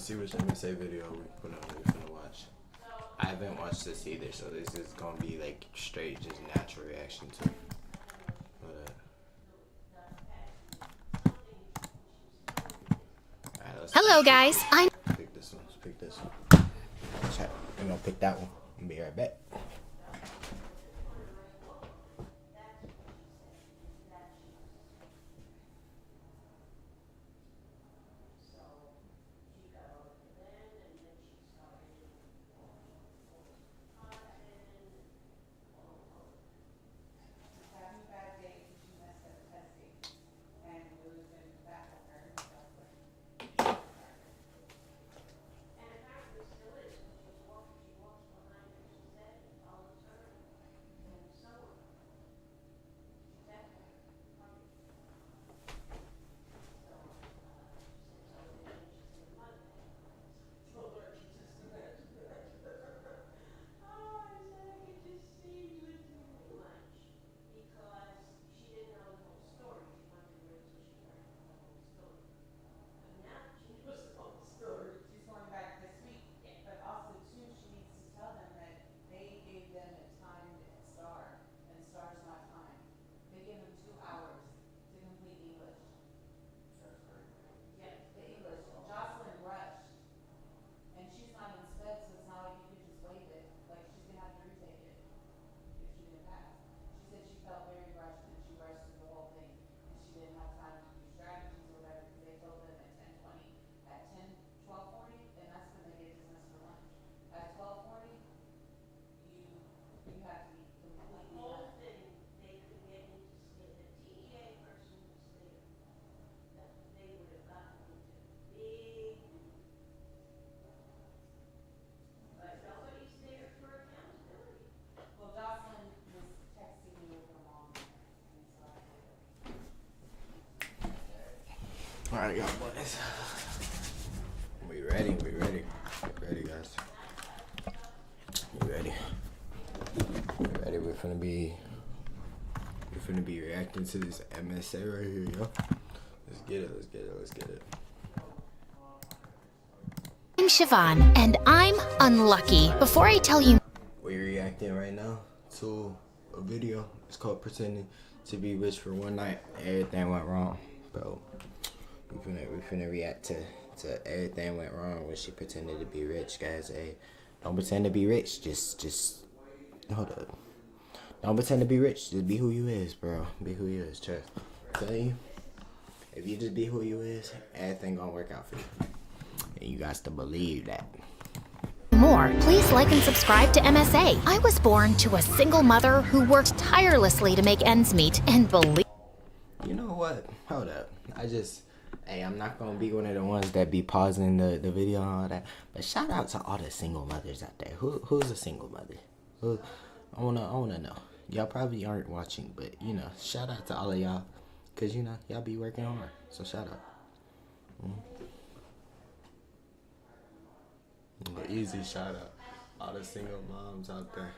see which MSA video we put on. We finna watch. I haven't watched this either, so this is gonna be like straight, just natural reaction to it. Hello, guys. I'm. Pick this one. Let's pick this one. Chat. We're gonna pick that one. I'll be right back. Alright, y'all boys. We ready, guys. We ready. We're finna be reacting to this MSA right here, yo. Let's get it. I'm Siobhan, and I'm unlucky. Before I tell you, we're reacting right now to a video. It's called Pretending to Be Rich for One Night. Everything went wrong, bro. We finna react to everything went wrong when she pretended to be rich, guys. Hey, don't pretend to be rich. Just hold up. Don't pretend to be rich. Just be who you is, bro. Be who you is. Trust. I'm telling you, if you just be who you is, everything gonna work out for you. And you got to believe that. More, please like and subscribe to MSA. I was born to a single mother who worked tirelessly to make ends meet, and believe. You know what? Hold up. Hey, I'm not gonna be one of the ones that be pausing the video and all that. But shout out to all the single mothers out there. Who's a single mother? I wanna know. Y'all probably aren't watching, but you know, shout out to all of y'all, cause you know y'all be working hard. So shout out. But easy shout out. All the single moms out there.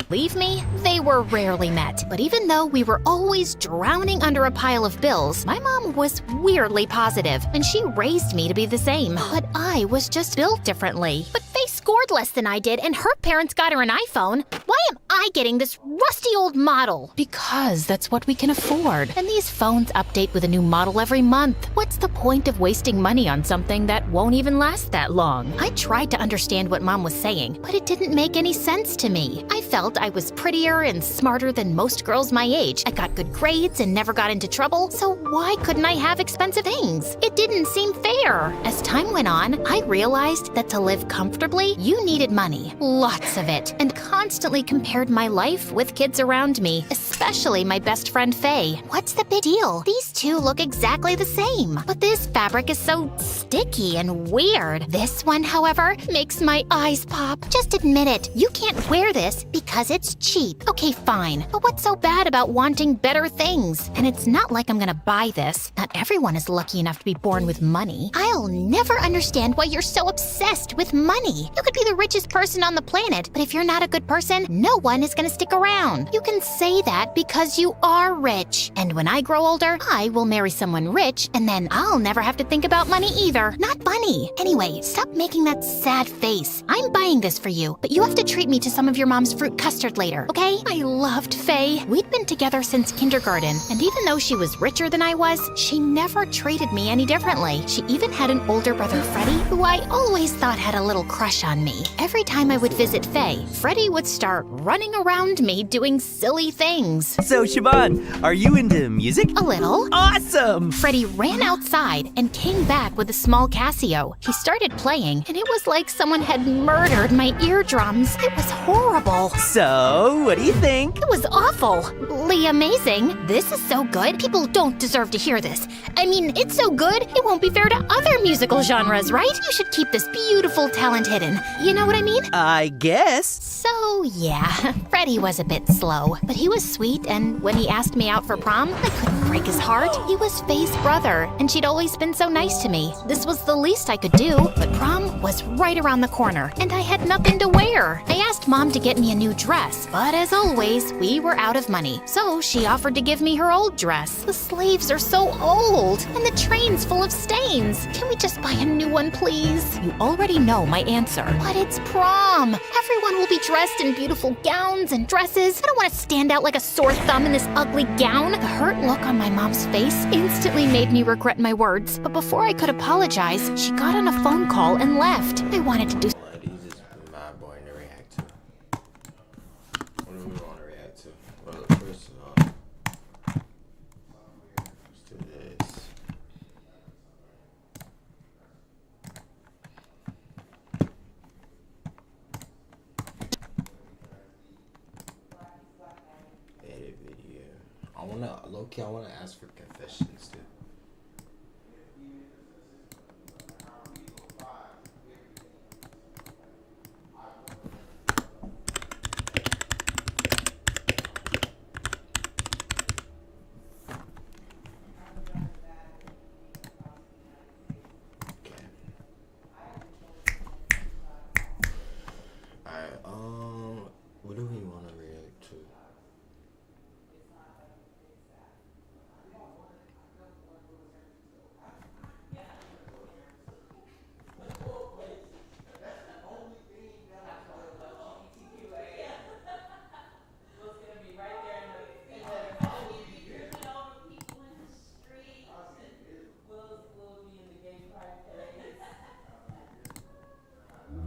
Believe me, they were rarely met. But even though we were always drowning under a pile of bills, my mom was weirdly positive, and she raised me to be the same. But I was just built differently. But they scored less than I did, and her parents got her an iPhone. Why am I getting this rusty old model? Because that's what we can afford. And these phones update with a new model every month. What's the point of wasting money on something that won't even last that long? I tried to understand what Mom was saying, but it didn't make any sense to me. I felt I was prettier and smarter than most girls my age. I got good grades and never got into trouble, so why couldn't I have expensive things? It didn't seem fair. As time went on, I realized that to live comfortably, you needed money. Lots of it. And constantly compared my life with kids around me, especially my best friend Faye. What's the big deal? These two look exactly the same. But this fabric is so sticky and weird. This one, however, makes my eyes pop. Just admit it. You can't wear this because it's cheap. Okay, fine. But what's so bad about wanting better things? And it's not like I'm gonna buy this. Not everyone is lucky enough to be born with money. I'll never understand why you're so obsessed with money. You could be the richest person on the planet, but if you're not a good person, no one is gonna stick around. You can say that because you are rich. And when I grow older, I will marry someone rich, and then I'll never have to think about money either. Not Bunny. Anyway, stop making that sad face. I'm buying this for you, but you have to treat me to some of your mom's fruit custard later, okay? I loved Faye. We'd been together since kindergarten, and even though she was richer than I was, she never treated me any differently. She even had an older brother, Freddie, who I always thought had a little crush on me. Every time I would visit Faye, Freddie would start running around me doing silly things. So, Siobhan, are you into music? A little. Awesome! Freddie ran outside and came back with a small Casio. He started playing, and it was like someone had murdered my eardrums. It was horrible. So, what do you think? It was awfully amazing. This is so good. People don't deserve to hear this. I mean, it's so good, it won't be fair to other musical genres, right? You should keep this beautiful talent hidden. You know what I mean? I guess. So, yeah, Freddie was a bit slow, but he was sweet, and when he asked me out for prom, I couldn't break his heart. He was Faye's brother, and she'd always been so nice to me. This was the least I could do, but prom was right around the corner, and I had nothing to wear. I asked Mom to get me a new dress, but as always, we were out of money, so she offered to give me her old dress. The sleeves are so old, and the train's full of stains. Can we just buy a new one, please? You already know my answer, but it's prom. Everyone will be dressed in beautiful gowns and dresses. I don't want to stand out like a sore thumb in this ugly gown. The hurt look on my mom's face instantly made me regret my words, but before I could apologize, she got on a phone call and left. I wanted to do These is my boy to react to. What do we want to react to? Well, first of all, let's do this. Edit video. I wanna ask for confessions too. What do we want to react to?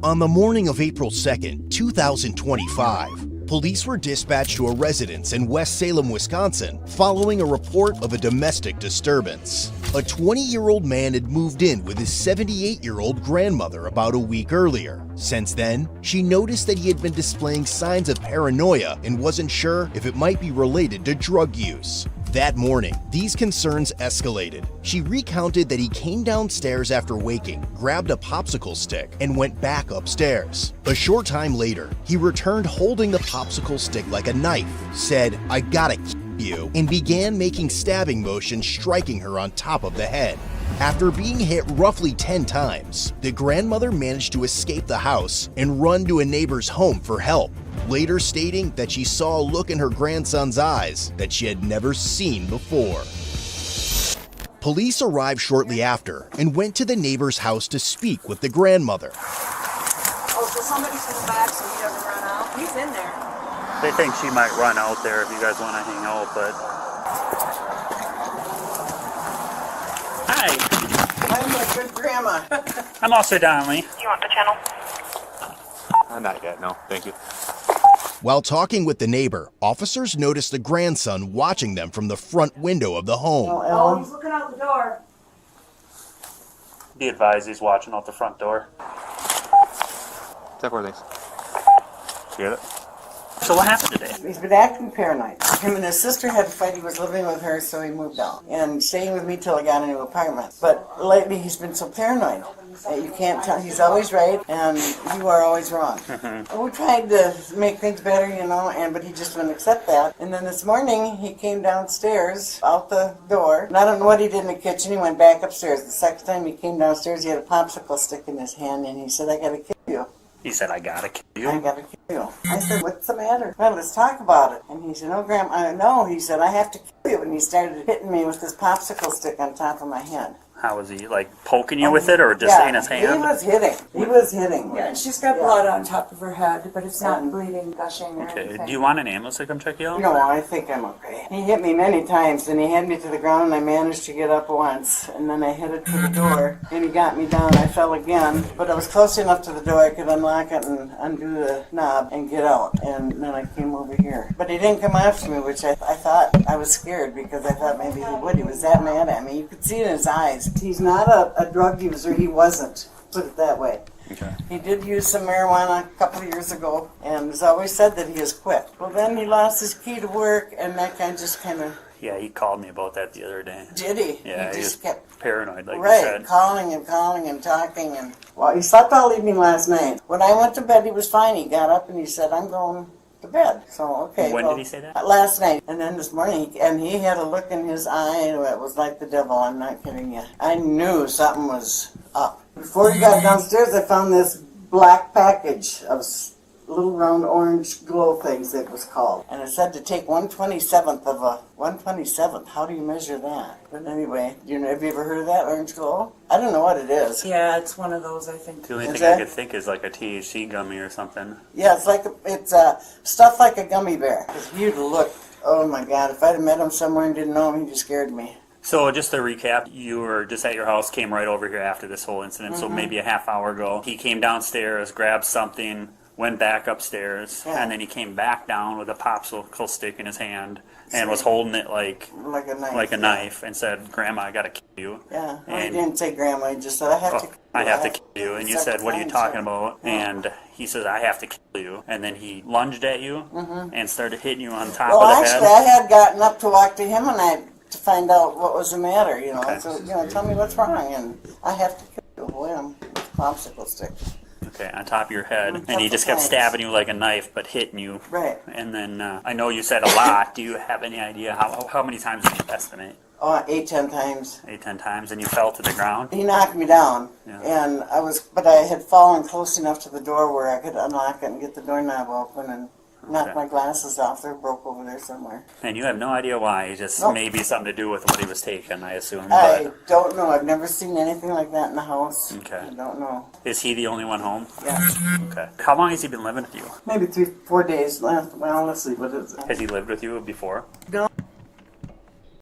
On the morning of April 2nd, 2025, police were dispatched to a residence in West Salem, Wisconsin, following a report of a domestic disturbance. A 20-year-old man had moved in with his 78-year-old grandmother about a week earlier. Since then, she noticed that he had been displaying signs of paranoia and wasn't sure if it might be related to drug use. That morning, these concerns escalated. She recounted that he came downstairs after waking, grabbed a popsicle stick, and went back upstairs. A short time later, he returned holding the popsicle stick like a knife, said, "I gotta kill you," and began making stabbing motions, striking her on top of the head. After being hit roughly 10 times, the grandmother managed to escape the house and run to a neighbor's home for help, later stating that she saw a look in her grandson's eyes that she had never seen before. Police arrived shortly after and went to the neighbor's house to speak with the grandmother. Oh, so somebody's in the back so he doesn't run out? He's in there. They think she might run out there if you guys want to hang out, but... Hi. I'm a good grandma. I'm also Donnelly. You want the channel? Not yet, no. Thank you. While talking with the neighbor, officers noticed the grandson watching them from the front window of the home. Oh, he's looking out the door. Be advised, he's watching out the front door. Check where things. You get it? So what happened today? He's been acting paranoid. Him and his sister had a fight. He was living with her, so he moved out. And staying with me till I got a new apartment. But lately he's been so paranoid. You can't tell. He's always right, and you are always wrong. We tried to make things better, but he just wouldn't accept that. And then this morning, he came downstairs, out the door. And I don't know what he did in the kitchen. He went back upstairs. The second time he came downstairs, he had a popsicle stick in his hand, and he said, "I gotta kill you." He said, I gotta kill I you. gotta kill you. I said, what's the matter? Well, let's talk about it. And he said, no, Grandma, no. He said, I have to kill you. And he started hitting me with this popsicle stick on top of my head. How was he, like, poking you with it or just in his hand? He was hitting. He was hitting. Yeah, and she's got blood on top of her head, but it's not bleeding, gushing, or Okay, anything. do you want an ambulance to come check you out? No, I think I'm okay. He hit me many times, and he had me to the ground, and I managed to get up once. And then I headed to the door, and he got me down. I fell again, but I was close enough to the door I could unlock it and undo the knob and get out. And then I came over here. But he didn't come after me, which I thought I was scared because I thought maybe he would. He was that mad at me. You could see it in his eyes. He's not a drug user. He wasn't. Put it that way. Okay. He did use some marijuana a couple of years ago, and has always said that he has quit. Well, then he lost his key to work, and that kind of Yeah, he called me about that the other day. did he? Yeah, he he just was kept paranoid, like you right said. calling and talking, and well, he slept all evening last night. When I went to bed, he was fine. He got up and he said, "I'm going to bed." So okay. When well, did he say that? Last night, and then this morning, and he had a look in his eye that was like the devil. I'm not kidding you. I knew something was up. Before he got downstairs, I found this black package of little round orange glow things, it was called. And it said to take 1/27th of a 1/27th. How do you measure that? But anyway, have you ever heard of that orange glow? I don't know what it is. Yeah, it's one of those, I think. The only Is thing that- I could think is like a THC gummy or something. Yeah, it's stuff like a gummy bear. You'd look, oh my God, if I'd have met him somewhere and didn't know him, he just scared me. So just to recap, you were just at your house, came right over here after this whole incident, so maybe a half hour ago. He came downstairs, grabbed something, went back upstairs, Yeah. and then he came back down with a popsicle stick in his hand and was holding it like Like a knife. and said, "Grandma, I gotta kill you." Yeah, well, he And didn't say grandma, he just said, I have to kill you. I have to kill you. And you said, Several "What are you times, talking yeah. about?" Yeah. And he says, "I have to kill you." And then he lunged at you and started hitting you on top Well, of the actually, head. I had gotten up to walk to him to find out what was the matter, Okay. So, tell me what's wrong, and I have to kill you with him with a popsicle stick. Okay, on top of your head. And he Couple just kept times. stabbing you like a knife, but hitting you. Right. And then I know you said a lot. Do you have any idea how many times did you estimate? Oh, 8, 10 times. 8, 10 times, and you fell to the ground? He knocked me down, Yeah. and but I had fallen close enough to the door where I could unlock it and get the doorknob open and knock Okay. my glasses off. They're broke over there somewhere. And you have no idea why. Just Nope. maybe something to do with what he was taking, I assume. I But don't know. I've never seen anything like that in the house. Okay. I don't know. is he the only one home? Yeah. Okay. How long has he been living with you? Maybe 3, 4 days left. Well, let's see. What is it? Has he lived with you before? No,